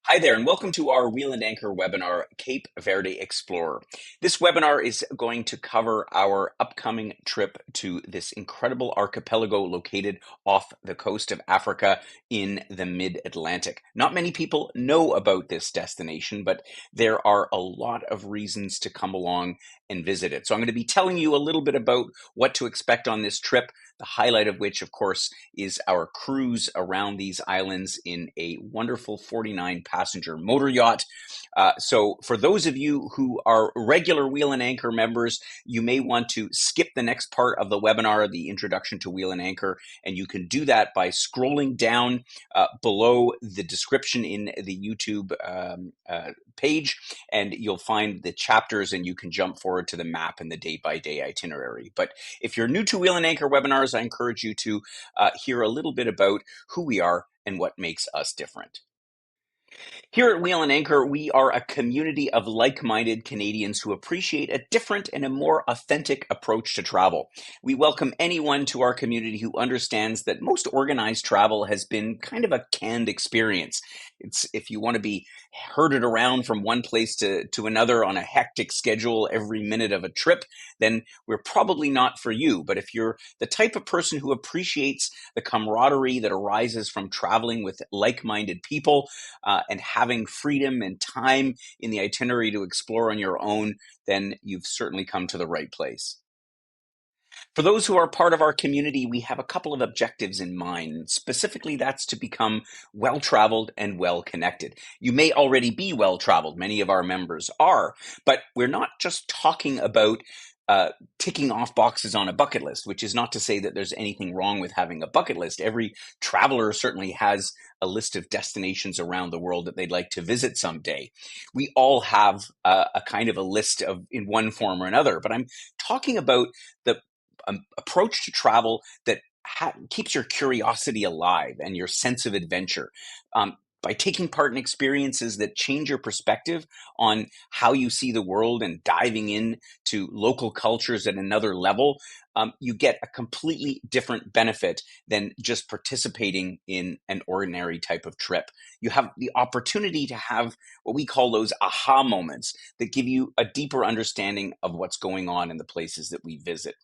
Hi there, and welcome to our Wheel and Anchor webinar, Cape Verde Explorer. This webinar is going to cover our upcoming trip to this incredible archipelago located off the coast of Africa in the mid-Atlantic. Not many people know about this destination, but there are a lot of reasons to come along and visit it. So I'm going to be telling you a little bit about what to expect on this trip, the highlight of which, of course, is our cruise around these islands in a wonderful 49 passenger motor yacht. So for those of you who are regular Wheel and Anchor members, you may want to skip the next part of the webinar, the introduction to Wheel and Anchor, and you can do that by scrolling down below the description in the YouTube page, and you'll find the chapters and you can jump forward to the map and the day-by-day itinerary. But if you're new to Wheel and Anchor webinars, I encourage you to hear a little bit about who we are and what makes us different. Here at Wheel and Anchor, we are a community of like-minded Canadians who appreciate a different and a more authentic approach to travel. We welcome anyone to our community who understands that most organized travel has been kind of a canned experience. It's if you want to be herded around from one place to another on a hectic schedule every minute of a trip, then we're probably not for you. But if you're the type of person who appreciates the camaraderie that arises from traveling with like-minded people, and having freedom and time in the itinerary to explore on your own, then you've certainly come to the right place. For those who are part of our community, we have a couple of objectives in mind. Specifically, that's to become well-traveled and well-connected. You may already be well-traveled. Many of our members are, but we're not just talking about ticking off boxes on a bucket list, which is not to say that there's anything wrong with having a bucket list. Every traveler certainly has a list of destinations around the world that they'd like to visit someday. We all have a kind of a list of in one form or another, but I'm talking about the approach to travel that keeps your curiosity alive and your sense of adventure. By taking part in experiences that change your perspective on how you see the world and diving in to local cultures at another level, you get a completely different benefit than just participating in an ordinary type of trip. You have the opportunity to have what we call those aha moments that give you a deeper understanding of what's going on in the places that we visit.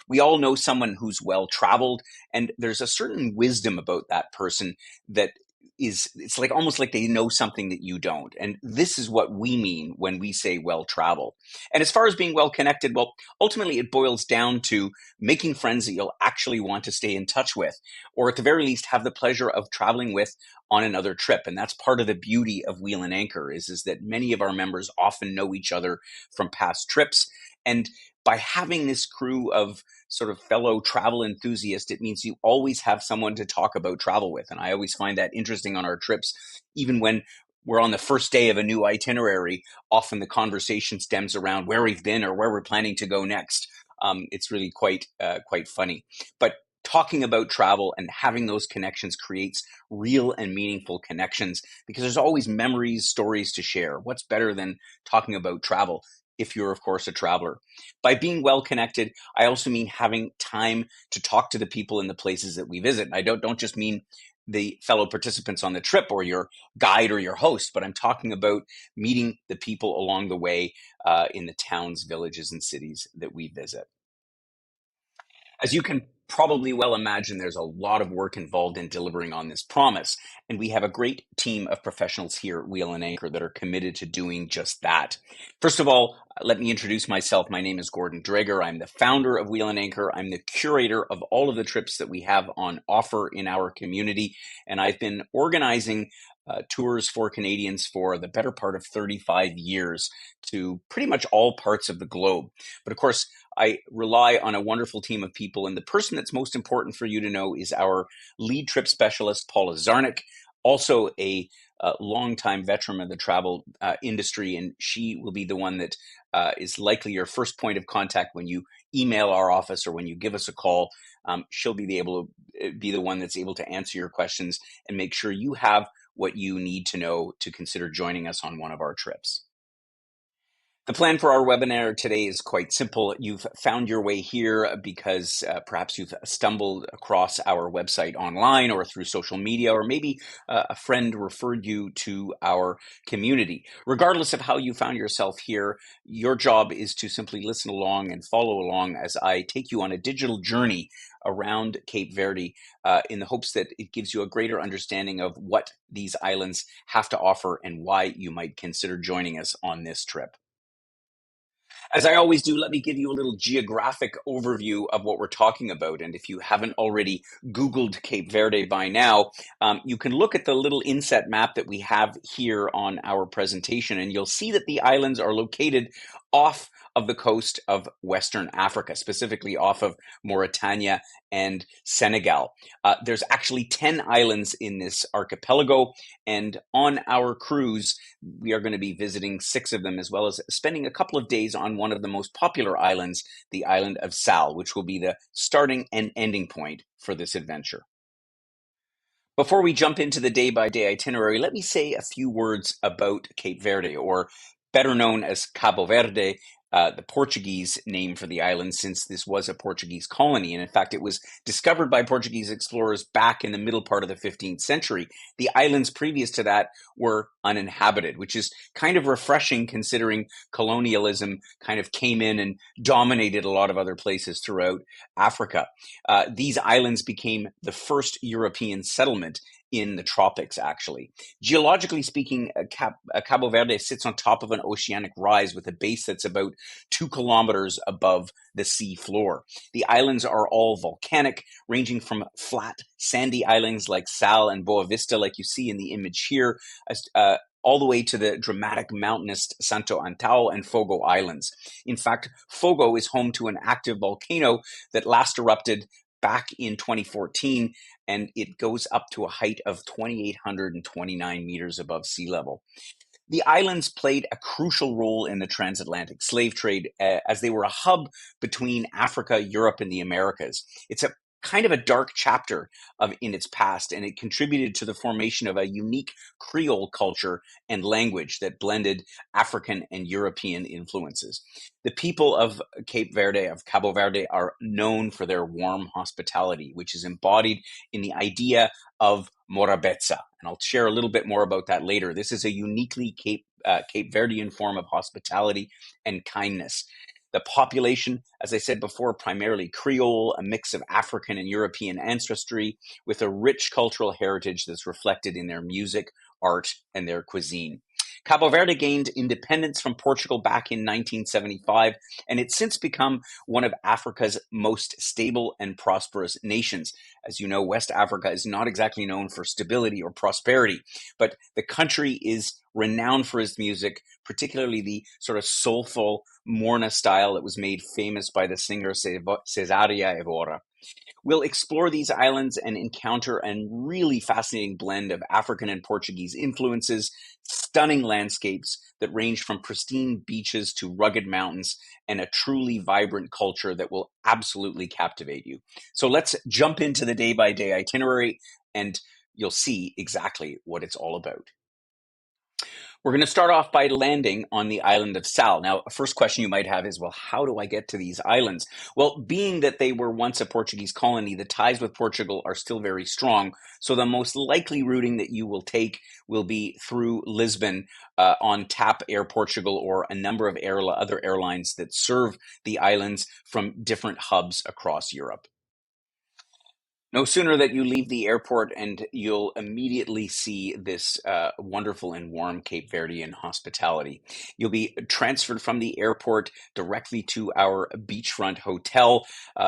We all know someone who's well traveled, and there's a certain wisdom about that person that it's like almost like they know something that you don't. And this is what we mean when we say well traveled. And as far as being well connected, well, ultimately it boils down to making friends that you'll actually want to stay in touch with, or at the very least have the pleasure of traveling with on another trip. And that's part of the beauty of Wheel and Anchor is that many of our members often know each other from past trips. And by having this crew of sort of fellow travel enthusiasts, it means you always have someone to talk about travel with. And I always find that interesting on our trips, even when we're on the first day of a new itinerary, often the conversation stems around where we've been or where we're planning to go next. It's really quite funny. But talking about travel and having those connections creates real and meaningful connections because there's always memories, stories to share. What's better than talking about travel? If you're, of course, a traveler. By being well connected, I also mean having time to talk to the people in the places that we visit. And I don't just mean the fellow participants on the trip or your guide or your host, but I'm talking about meeting the people along the way in the towns, villages, and cities that we visit. As you can probably well imagine, there's a lot of work involved in delivering on this promise. And we have a great team of professionals here at Wheel and Anchor that are committed to doing just that. First of all, let me introduce myself. My name is Gordon Dreger. I'm the founder of Wheel and Anchor. I'm the curator of all of the trips that we have on offer in our community. And I've been organizing tours for Canadians for the better part of 35 years to pretty much all parts of the globe. But of course, I rely on a wonderful team of people, and the person that's most important for you to know is our lead trip specialist, Paula Zarnik, also a longtime veteran of the travel industry, and she will be the one that is likely your first point of contact when you email our office or when you give us a call. She'll be able to be the one that's able to answer your questions and make sure you have what you need to know to consider joining us on one of our trips. The plan for our webinar today is quite simple. You've found your way here because perhaps you've stumbled across our website online or through social media, or maybe a friend referred you to our community. Regardless of how you found yourself here, your job is to simply listen along and follow along as I take you on a digital journey around Cape Verde in the hopes that it gives you a greater understanding of what these islands have to offer and why you might consider joining us on this trip. As I always do, let me give you a little geographic overview of what we're talking about. And if you haven't already Googled Cape Verde by now, you can look at the little inset map that we have here on our presentation, and you'll see that the islands are located off of the coast of Western Africa, specifically off of Mauritania and Senegal. There's actually 10 islands in this archipelago, and on our cruise, we are going to be visiting 6 of them, as well as spending a couple of days on one of the most popular islands, the island of Sal, which will be the starting and ending point for this adventure. Before we jump into the day-by-day itinerary, let me say a few words about Cape Verde, or better known as Cabo Verde, the Portuguese name for the island, since this was a Portuguese colony. And in fact, it was discovered by Portuguese explorers back in the middle part of the 15th century. The islands previous to that were uninhabited, which is kind of refreshing considering colonialism kind of came in and dominated a lot of other places throughout Africa. These islands became the first European settlement in the tropics, actually. Geologically speaking, Cabo Verde sits on top of an oceanic rise with a base that's about 2 kilometers above the sea floor. The islands are all volcanic, ranging from flat, sandy islands like Sal and Boa Vista, like you see in the image here, all the way to the dramatic mountainous Santo Antão and Fogo Islands. In fact, Fogo is home to an active volcano that last erupted back in 2014, and it goes up to a height of 2,829 meters above sea level. The islands played a crucial role in the transatlantic slave trade as they were a hub between Africa, Europe, and the Americas. It's a kind of a dark chapter in its past, and it contributed to the formation of a unique Creole culture and language that blended African and European influences. The people of Cabo Verde, are known for their warm hospitality, which is embodied in the idea of morabeza. And I'll share a little bit more about that later. This is a uniquely Cape Verdean form of hospitality and kindness. The population, as I said before, primarily Creole, a mix of African and European ancestry, with a rich cultural heritage that's reflected in their music, art, and their cuisine. Cabo Verde gained independence from Portugal back in 1975, and it's since become one of Africa's most stable and prosperous nations. As you know, West Africa is not exactly known for stability or prosperity, but the country is renowned for its music, particularly the sort of soulful Morna style that was made famous by the singer Cesaria Evora. We'll explore these islands and encounter a really fascinating blend of African and Portuguese influences, stunning landscapes that range from pristine beaches to rugged mountains, and a truly vibrant culture that will absolutely captivate you. So let's jump into the day-by-day itinerary, and you'll see exactly what it's all about. We're going to start off by landing on the island of Sal. Now, a first question you might have is, well, how do I get to these islands? Well, being that they were once a Portuguese colony, the ties with Portugal are still very strong. So the most likely routing that you will take will be through Lisbon on TAP Air Portugal, or a number of other airlines that serve the islands from different hubs across Europe. No sooner that you leave the airport, and you'll immediately see this wonderful and warm Cape Verdean hospitality. You'll be transferred from the airport directly to our beachfront hotel,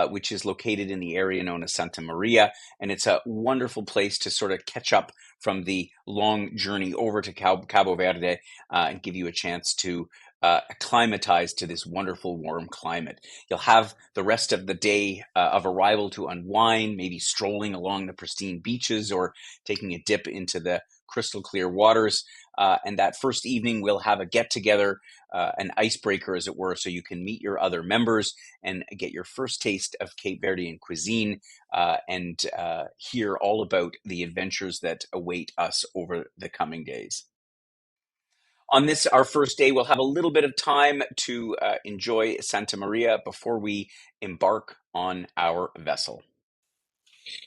which is located in the area known as Santa Maria. And it's a wonderful place to sort of catch up from the long journey over to Cabo Verde and give you a chance to acclimatize to this wonderful warm climate. You'll have the rest of the day of arrival to unwind, maybe strolling along the pristine beaches or taking a dip into the crystal clear waters. And that first evening, we'll have a get together, an icebreaker, as it were, so you can meet your other members and get your first taste of Cape Verdean cuisine and hear all about the adventures that await us over the coming days. On this, our first day, we'll have a little bit of time to enjoy Santa Maria before we embark on our vessel.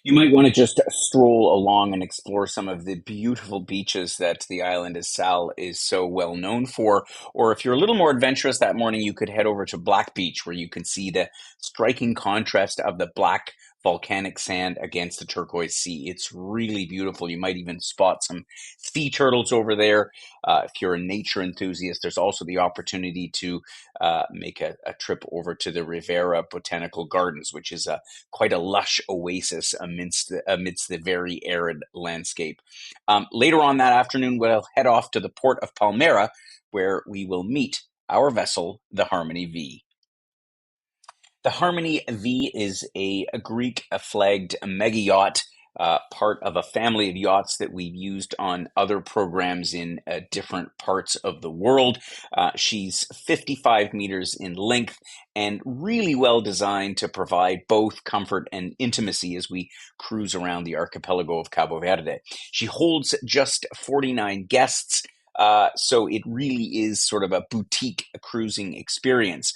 You might want to just stroll along and explore some of the beautiful beaches that the island of Sal is so well known for. Or if you're a little more adventurous that morning, you could head over to Black Beach, where you can see the striking contrast of the black volcanic sand against the turquoise sea. It's really beautiful. You might even spot some sea turtles over there. If you're a nature enthusiast, there's also the opportunity to make a trip over to the Rivera Botanical Gardens, which is quite a lush oasis amidst the very arid landscape. Later on that afternoon, we'll head off to the port of Palmera, where we will meet our vessel, the Harmony V. The Harmony V is a Greek flagged mega yacht, part of a family of yachts that we've used on other programs in different parts of the world. She's 55 meters in length and really well designed to provide both comfort and intimacy as we cruise around the archipelago of Cabo Verde. She holds just 49 guests. So it really is sort of a boutique cruising experience.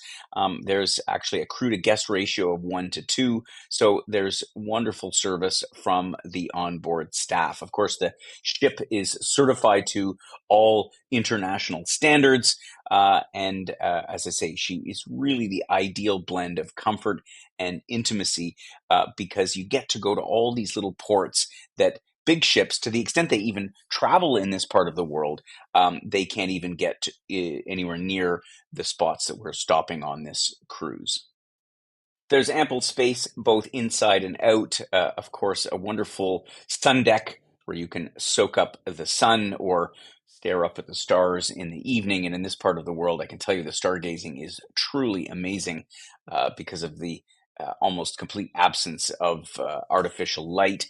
There's actually a crew to guest ratio of 1 to 2. So there's wonderful service from the onboard staff. Of course, the ship is certified to all international standards. As I say, she is really the ideal blend of comfort and intimacy because you get to go to all these little ports that big ships, to the extent they even travel in this part of the world, they can't even get anywhere near the spots that we're stopping on this cruise. There's ample space both inside and out. Of course, a wonderful sun deck where you can soak up the sun or stare up at the stars in the evening. And in this part of the world, I can tell you the stargazing is truly amazing because of the almost complete absence of artificial light.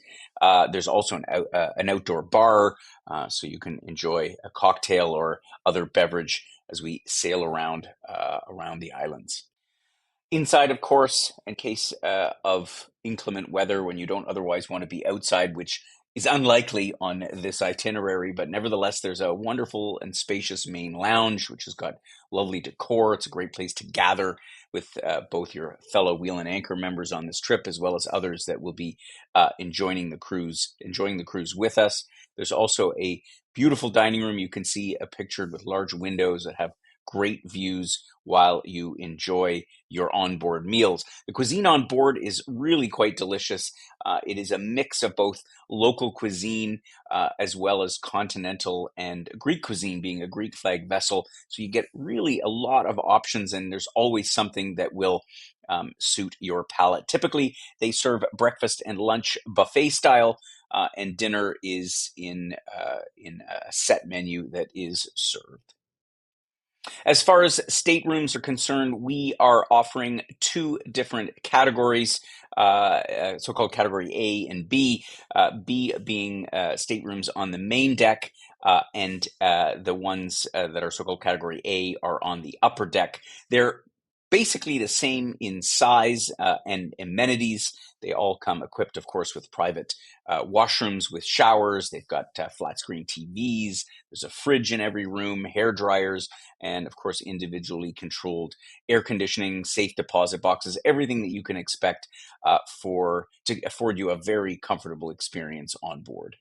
There's also an outdoor bar, so you can enjoy a cocktail or other beverage as we sail around the islands. Inside, of course, in case of inclement weather when you don't otherwise want to be outside, which is unlikely on this itinerary, but nevertheless, there's a wonderful and spacious main lounge, which has got lovely decor. It's a great place to gather with both your fellow Wheel and Anchor members on this trip, as well as others that will be enjoying the cruise with us. There's also a beautiful dining room you can see pictured with large windows that have great views while you enjoy your onboard meals. The cuisine on board is really quite delicious. It is a mix of both local cuisine as well as continental and Greek cuisine, being a Greek flag vessel. So you get really a lot of options, and there's always something that will suit your palate. Typically, they serve breakfast and lunch buffet style, and dinner is in a set menu that is served. As far as staterooms are concerned, we are offering two different categories, so-called category A and B. B being staterooms on the main deck, and the ones that are so-called category A are on the upper deck. They're basically the same in size and amenities. They all come equipped, of course, with private washrooms with showers. They've got flat screen TVs. There's a fridge in every room, hair dryers, and of course, individually controlled air conditioning, safe deposit boxes, everything that you can expect to afford you a very comfortable experience on board.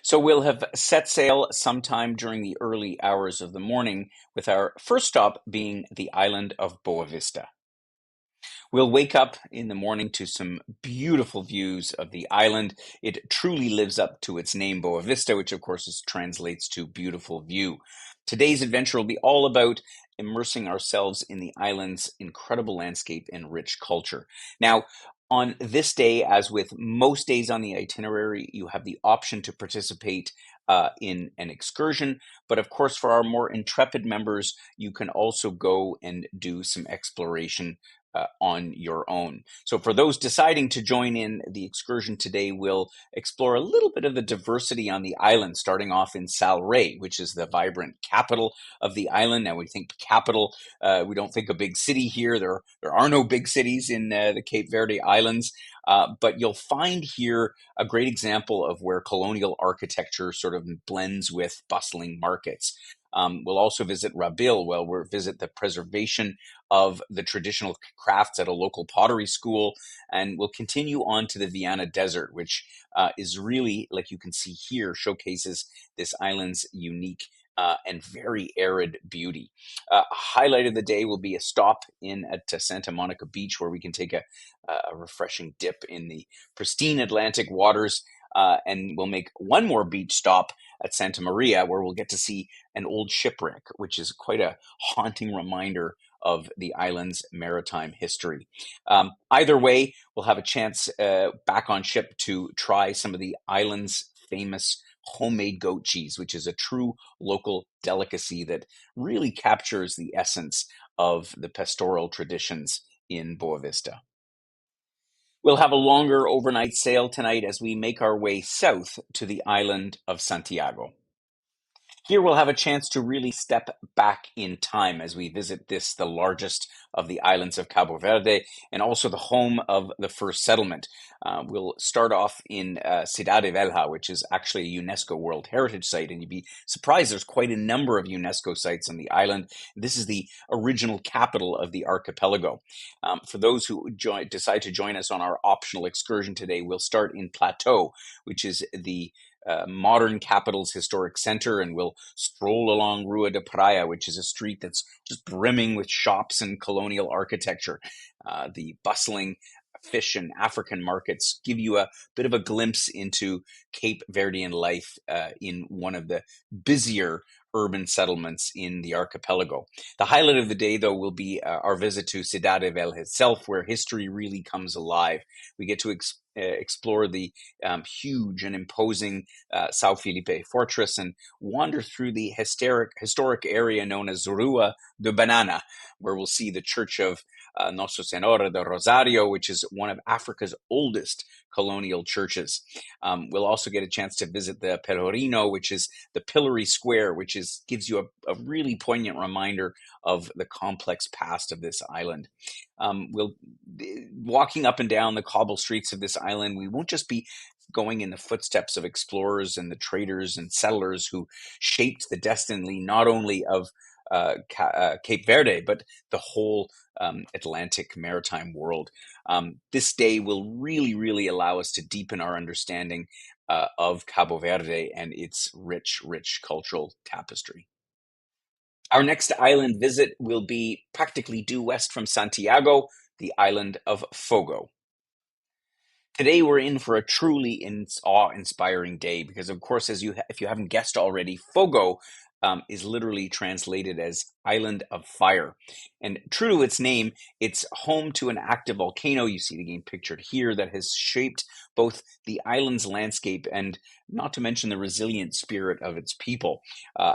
So we'll have set sail sometime during the early hours of the morning, with our first stop being the island of Boa Vista. We'll wake up in the morning to some beautiful views of the island. It truly lives up to its name, Boa Vista, which of course translates to beautiful view. Today's adventure will be all about immersing ourselves in the island's incredible landscape and rich culture. Now, on this day, as with most days on the itinerary, you have the option to participate in an excursion. But of course, for our more intrepid members, you can also go and do some exploration on your own. So, for those deciding to join in the excursion today, we'll explore a little bit of the diversity on the island, starting off in Salray, which is the vibrant capital of the island. Now, we think capital, we don't think a big city here. There are no big cities in the Cape Verde Islands, but you'll find here a great example of where colonial architecture sort of blends with bustling markets. We'll also visit Rabil, where we'll visit the preservation of the traditional crafts at a local pottery school, and we'll continue on to the Viana Desert, which is really, like you can see here, showcases this island's unique and very arid beauty. A highlight of the day will be a stop in at Santa Monica Beach, where we can take a refreshing dip in the pristine Atlantic waters. And we'll make one more beach stop at Santa Maria, where we'll get to see an old shipwreck, which is quite a haunting reminder of the island's maritime history. Either way, we'll have a chance back on ship to try some of the island's famous homemade goat cheese, which is a true local delicacy that really captures the essence of the pastoral traditions in Boa Vista. We'll have a longer overnight sail tonight as we make our way south to the island of Santiago. Here we'll have a chance to really step back in time as we visit this, the largest of the islands of Cabo Verde, and also the home of the first settlement. We'll start off in Cidade Velha, which is actually a UNESCO World Heritage Site, and you'd be surprised there's quite a number of UNESCO sites on the island. This is the original capital of the archipelago. For those who decide to join us on our optional excursion today, we'll start in Plateau, which is the modern capital's historic center, and we'll stroll along Rua de Praia, which is a street that's just brimming with shops and colonial architecture. The bustling fish and African markets give you a bit of a glimpse into Cape Verdean life in one of the busier urban settlements in the archipelago. The highlight of the day, though, will be our visit to Cidade Velha itself, where history really comes alive. We get to explore the huge and imposing Sao Felipe fortress and wander through the historic area known as Rua de Banana, where we'll see the church of Nossa Senhora de Rosario, which is one of Africa's oldest colonial churches. We'll also get a chance to visit the Pelourinho, which is the Pillory Square, which gives you a really poignant reminder of the complex past of this island. We'll walking up and down the cobble streets of this island. We won't just be going in the footsteps of explorers and the traders and settlers who shaped the destiny not only of Cape Verde, but the whole Atlantic maritime world. This day will really allow us to deepen our understanding of Cabo Verde and its rich cultural tapestry. Our next island visit will be practically due west from Santiago, the island of Fogo. Today we're in for a truly awe-inspiring day because, of course, if you haven't guessed already, Fogo is literally translated as Island of Fire. And true to its name, it's home to an active volcano, you see it again pictured here, that has shaped both the island's landscape and not to mention the resilient spirit of its people.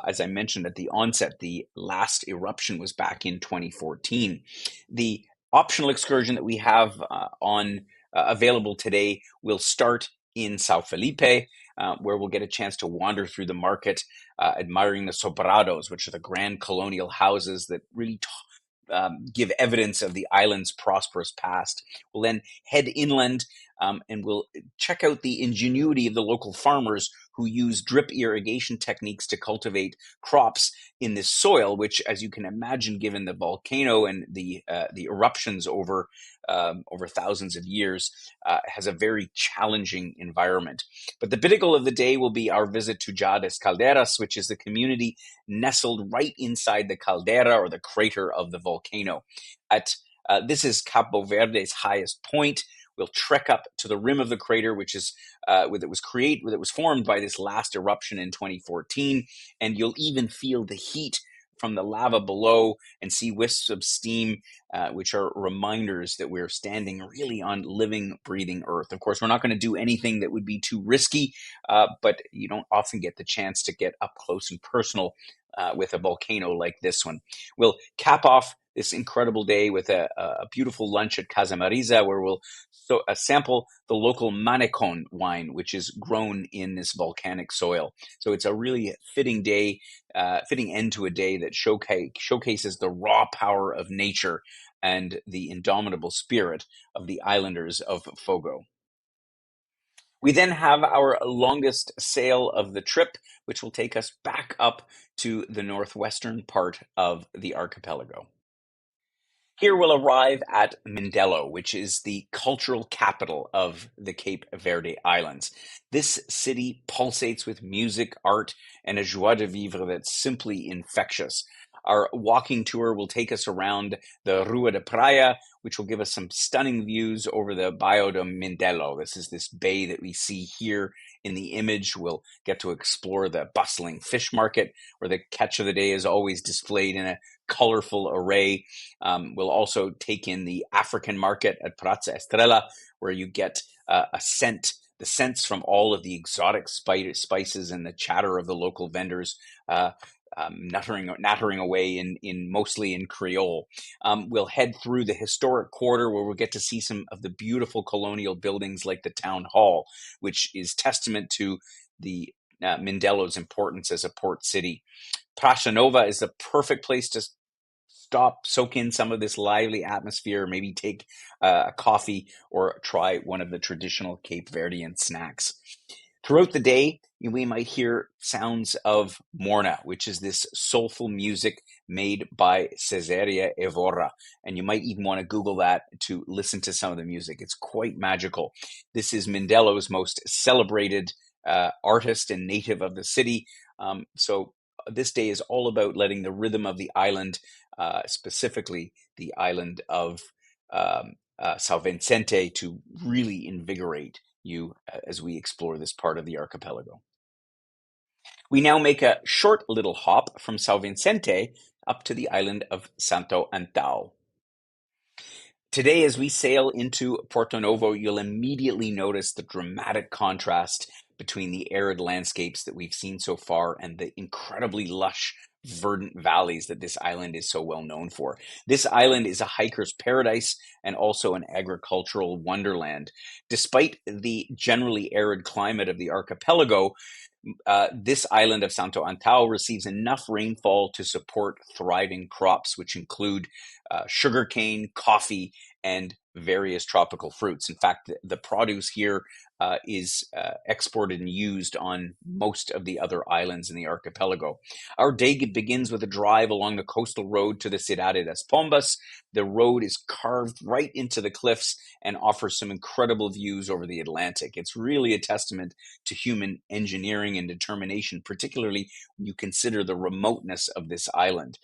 As I mentioned at the onset, the last eruption was back in 2014. The optional excursion that we have on available today will start in Sao Felipe, where we'll get a chance to wander through the market, admiring the sobrados, which are the grand colonial houses that really give evidence of the island's prosperous past. We'll then head inland and we'll check out the ingenuity of the local farmers who use drip irrigation techniques to cultivate crops in this soil, which, as you can imagine, given the volcano and the eruptions over thousands of years, has a very challenging environment. But the pinnacle of the day will be our visit to Jades Calderas, which is the community nestled right inside the caldera, or the crater of the volcano. This is Cabo Verde's highest point. We'll trek up to the rim of the crater, which is that was formed by this last eruption in 2014, and you'll even feel the heat from the lava below and see wisps of steam, which are reminders that we're standing really on living, breathing earth. Of course, we're not going to do anything that would be too risky, but you don't often get the chance to get up close and personal with a volcano like this one. We'll cap off this incredible day with a beautiful lunch at Casa Marisa, where we'll sample the local Manecon wine, which is grown in this volcanic soil. So it's a really fitting day, fitting end to a day that showcases the raw power of nature and the indomitable spirit of the islanders of Fogo. We then have our longest sail of the trip, which will take us back up to the northwestern part of the archipelago. Here we'll arrive at Mindelo, which is the cultural capital of the Cape Verde Islands. This city pulsates with music, art, and a joie de vivre that's simply infectious. Our walking tour will take us around the Rua de Praia, which will give us some stunning views over the Baio de Mindelo. This is this bay that we see here in the image. We'll get to explore the bustling fish market, where the catch of the day is always displayed in a colorful array. We'll also take in the African market at Praça Estrela, where you get the scents from all of the exotic spices and the chatter of the local vendors. Nattering away mostly in Creole. We'll head through the historic quarter, where we'll get to see some of the beautiful colonial buildings like the town hall, which is testament to the Mindelo's importance as a port city. Praça Nova is the perfect place to stop, soak in some of this lively atmosphere, maybe take a coffee or try one of the traditional Cape Verdean snacks. Throughout the day, we might hear sounds of morna, which is this soulful music made by Cesaria Evora. And you might even want to Google that to listen to some of the music. It's quite magical. This is Mindelo's most celebrated artist and native of the city. So this day is all about letting the rhythm of the island, specifically the island of São Vicente, to really invigorate you as we explore this part of the archipelago. We now make a short little hop from São Vicente up to the island of Santo Antão. Today, as we sail into Porto Novo, you'll immediately notice the dramatic contrast between the arid landscapes that we've seen so far and the incredibly lush, verdant valleys that this island is so well known for. This island is a hiker's paradise and also an agricultural wonderland. Despite the generally arid climate of the archipelago, this island of Santo Antão receives enough rainfall to support thriving crops, which include sugarcane, coffee, and various tropical fruits. In fact, the produce here is exported and used on most of the other islands in the archipelago. Our day begins with a drive along the coastal road to the Cidade das Pombas. The road is carved right into the cliffs and offers some incredible views over the Atlantic. It's really a testament to human engineering and determination, particularly when you consider the remoteness of this island.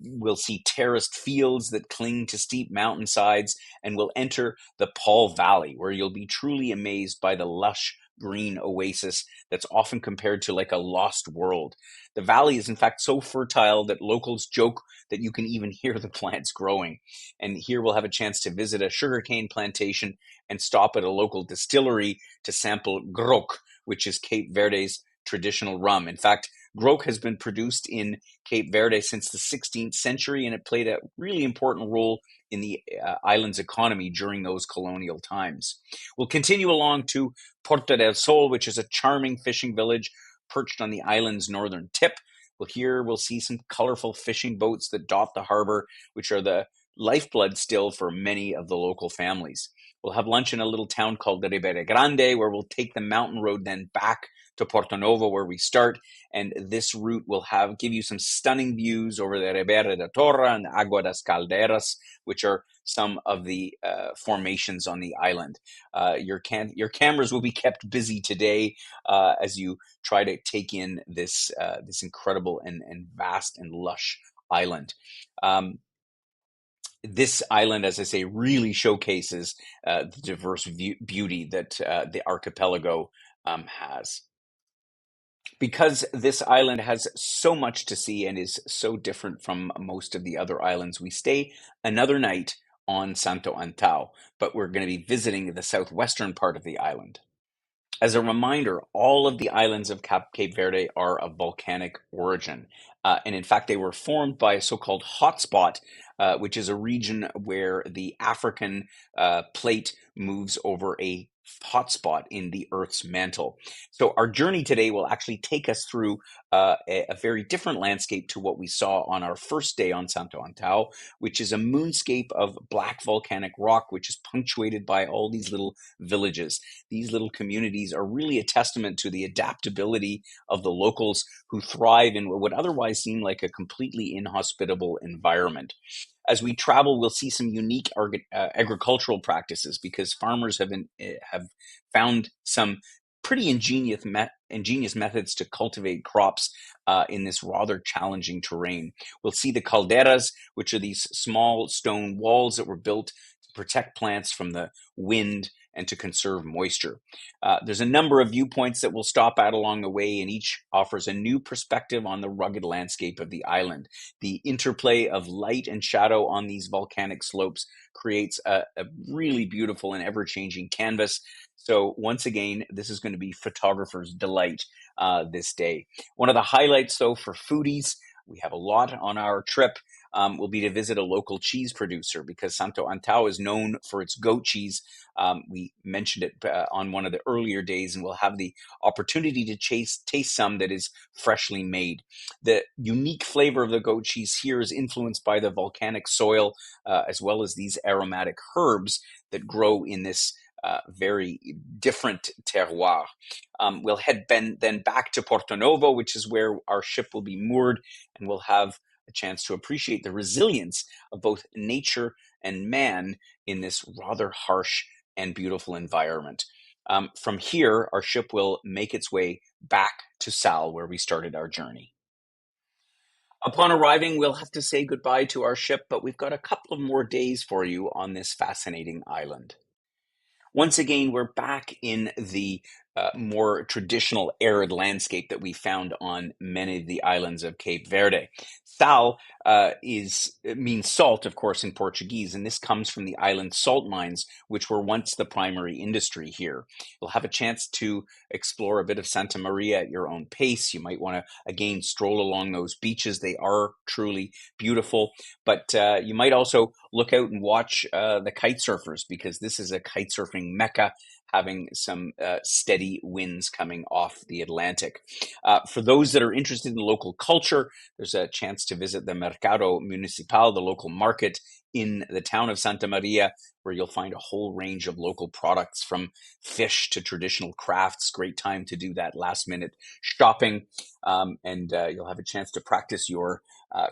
We'll see terraced fields that cling to steep mountainsides, and we'll enter the Paul Valley, where you'll be truly amazed by the lush green oasis that's often compared to like a lost world. The valley is in fact so fertile that locals joke that you can even hear the plants growing. And here we'll have a chance to visit a sugarcane plantation and stop at a local distillery to sample grok, which is Cape Verde's traditional rum. In fact, grok has been produced in Cape Verde since the 16th century, and it played a really important role in the island's economy during those colonial times. We'll continue along to Porto del Sol, which is a charming fishing village perched on the island's northern tip. We'll see some colorful fishing boats that dot the harbor, which are the lifeblood still for many of the local families. We'll have lunch in a little town called Ribeira Grande, where we'll take the mountain road then back to Porto Novo, where we start. And this route will give you some stunning views over the Ribeira da Torre and Agua das Calderas, which are some of the formations on the island. Your cameras will be kept busy today as you try to take in this incredible and vast and lush island. This island, as I say, really showcases the diverse beauty that the archipelago has. Because this island has so much to see and is so different from most of the other islands, we stay another night on Santo Antão, but we're going to be visiting the southwestern part of the island. As a reminder, all of the islands of Cape Verde are of volcanic origin. And in fact, they were formed by a so-called hotspot, which is a region where the African plate moves over a hotspot in the Earth's mantle. So our journey today will actually take us through a very different landscape to what we saw on our first day on Santo Antão, which is a moonscape of black volcanic rock, which is punctuated by all these little villages. These little communities are really a testament to the adaptability of the locals who thrive in what would otherwise seem like a completely inhospitable environment. As we travel, we'll see some unique agricultural practices because farmers have found some pretty ingenious methods to cultivate crops in this rather challenging terrain. We'll see the calderas, which are these small stone walls that were built to protect plants from the wind and to conserve moisture. There's a number of viewpoints that we'll stop at along the way, and each offers a new perspective on the rugged landscape of the island. The interplay of light and shadow on these volcanic slopes creates a really beautiful and ever-changing canvas. So once again, this is going to be photographer's delight this day. One of the highlights, though, for foodies, we have a lot on our trip, will be to visit a local cheese producer because Santo Antão is known for its goat cheese. We mentioned it on one of the earlier days, and we'll have the opportunity to taste some that is freshly made. The unique flavor of the goat cheese here is influenced by the volcanic soil, as well as these aromatic herbs that grow in this very different terroir. We'll head then back to Porto Novo, which is where our ship will be moored, and we'll have a chance to appreciate the resilience of both nature and man in this rather harsh and beautiful environment. From here, our ship will make its way back to Sal, where we started our journey. Upon arriving, we'll have to say goodbye to our ship, but we've got a couple of more days for you on this fascinating island. Once again, we're back in the more traditional arid landscape that we found on many of the islands of Cape Verde. Sal means salt, of course, in Portuguese, and this comes from the island's salt mines, which were once the primary industry here. You'll have a chance to explore a bit of Santa Maria at your own pace. You might want to, again, stroll along those beaches. They are truly beautiful, but you might also look out and watch the kite surfers because this is a kite surfing mecca, having some steady winds coming off the Atlantic. For those that are interested in local culture, there's a chance to visit the Mercado Municipal, the local market in the town of Santa Maria, where you'll find a whole range of local products from fish to traditional crafts. Great time to do that last minute shopping. And you'll have a chance to practice your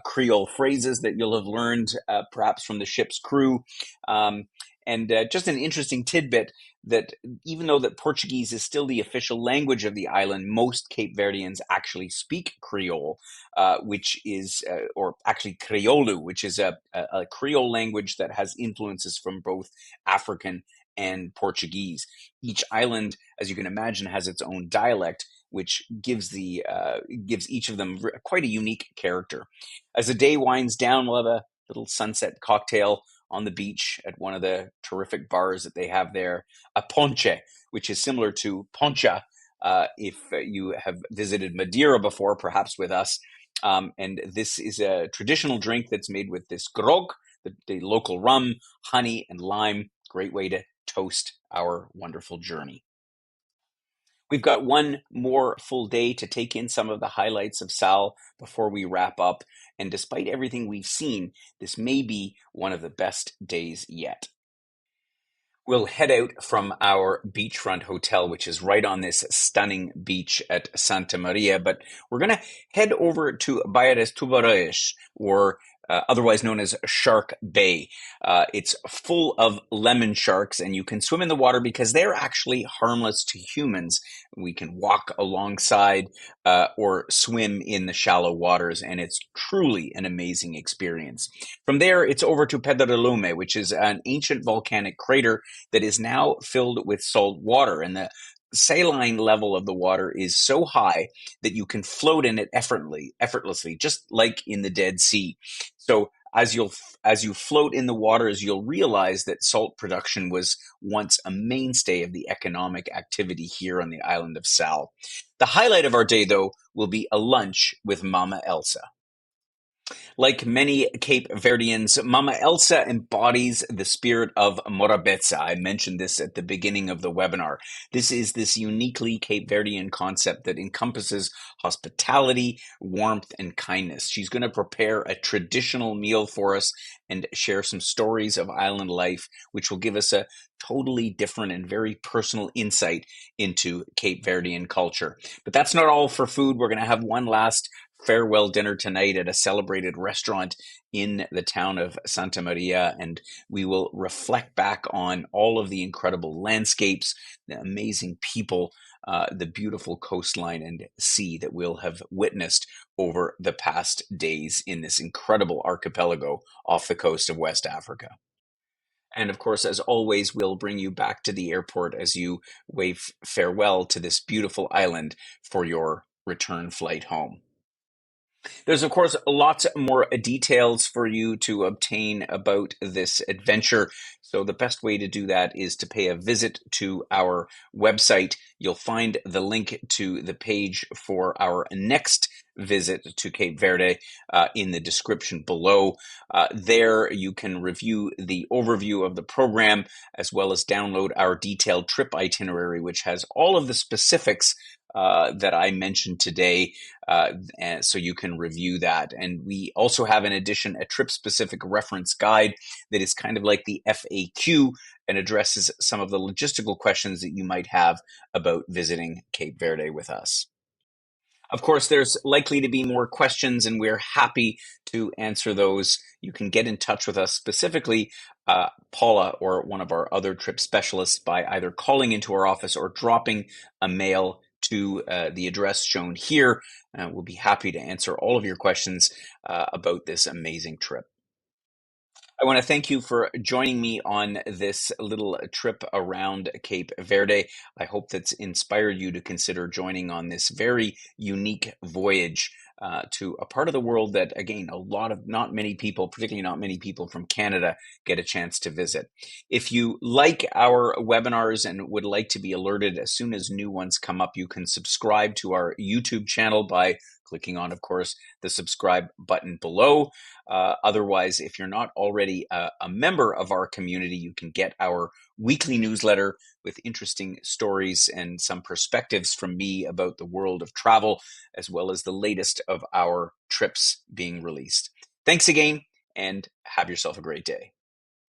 Creole phrases that you'll have learned perhaps from the ship's crew. And just an interesting tidbit that even though that Portuguese is still the official language of the island, most Cape Verdeans actually speak Creole, which is, or actually Crioulo, which is a Creole language that has influences from both African and Portuguese. Each island, as you can imagine, has its own dialect, which gives each of them quite a unique character. As the day winds down, we'll have a little sunset cocktail on the beach at one of the terrific bars that they have there, a ponche, which is similar to poncha if you have visited Madeira before, perhaps with us. And this is a traditional drink that's made with this grog, the local rum, honey, and lime. Great way to toast our wonderful journey. We've got one more full day to take in some of the highlights of Sal before we wrap up. And despite everything we've seen, this may be one of the best days yet. We'll head out from our beachfront hotel, which is right on this stunning beach at Santa Maria, but we're going to head over to Baía das Tubarões, or otherwise known as Shark Bay. It's full of lemon sharks, and you can swim in the water because they're actually harmless to humans. We can walk alongside or swim in the shallow waters, and it's truly an amazing experience. From there, it's over to Pedra de Lume, which is an ancient volcanic crater that is now filled with salt water, and the saline level of the water is so high that you can float in it effortlessly, just like in the Dead Sea. So As you float in the waters, you'll realize that salt production was once a mainstay of the economic activity here on the island of Sal. The highlight of our day, though, will be a lunch with Mama Elsa. Like many Cape Verdeans, Mama Elsa embodies the spirit of Morabeza. I mentioned this at the beginning of the webinar. This is this uniquely Cape Verdean concept that encompasses hospitality, warmth, and kindness. She's going to prepare a traditional meal for us and share some stories of island life, which will give us a totally different and very personal insight into Cape Verdean culture. But that's not all for food. We're going to have one last farewell dinner tonight at a celebrated restaurant in the town of Santa Maria, and we will reflect back on all of the incredible landscapes, the amazing people, the beautiful coastline and sea that we'll have witnessed over the past days in this incredible archipelago off the coast of West Africa. And of course, as always, we'll bring you back to the airport as you wave farewell to this beautiful island for your return flight home. There's, of course, lots more details for you to obtain about this adventure. So the best way to do that is to pay a visit to our website. You'll find the link to the page for our next visit to Cape Verde in the description below. There you can review the overview of the program as well as download our detailed trip itinerary, which has all of the specifics that I mentioned today, and so you can review that. And we also have, in addition, a trip-specific reference guide that is kind of like the FAQ and addresses some of the logistical questions that you might have about visiting Cape Verde with us. Of course, there's likely to be more questions, and we're happy to answer those. You can get in touch with us, specifically Paula or one of our other trip specialists, by either calling into our office or dropping a mail to the address shown here. We'll be happy to answer all of your questions about this amazing trip. I want to thank you for joining me on this little trip around Cape Verde. I hope that's inspired you to consider joining on this very unique voyage to a part of the world that, again, not many people, particularly not many people from Canada, get a chance to visit. If you like our webinars and would like to be alerted as soon as new ones come up, you can subscribe to our YouTube channel by clicking on, of course, the subscribe button below. Otherwise, if you're not already a member of our community, you can get our weekly newsletter with interesting stories and some perspectives from me about the world of travel, as well as the latest of our trips being released. Thanks again, and have yourself a great day.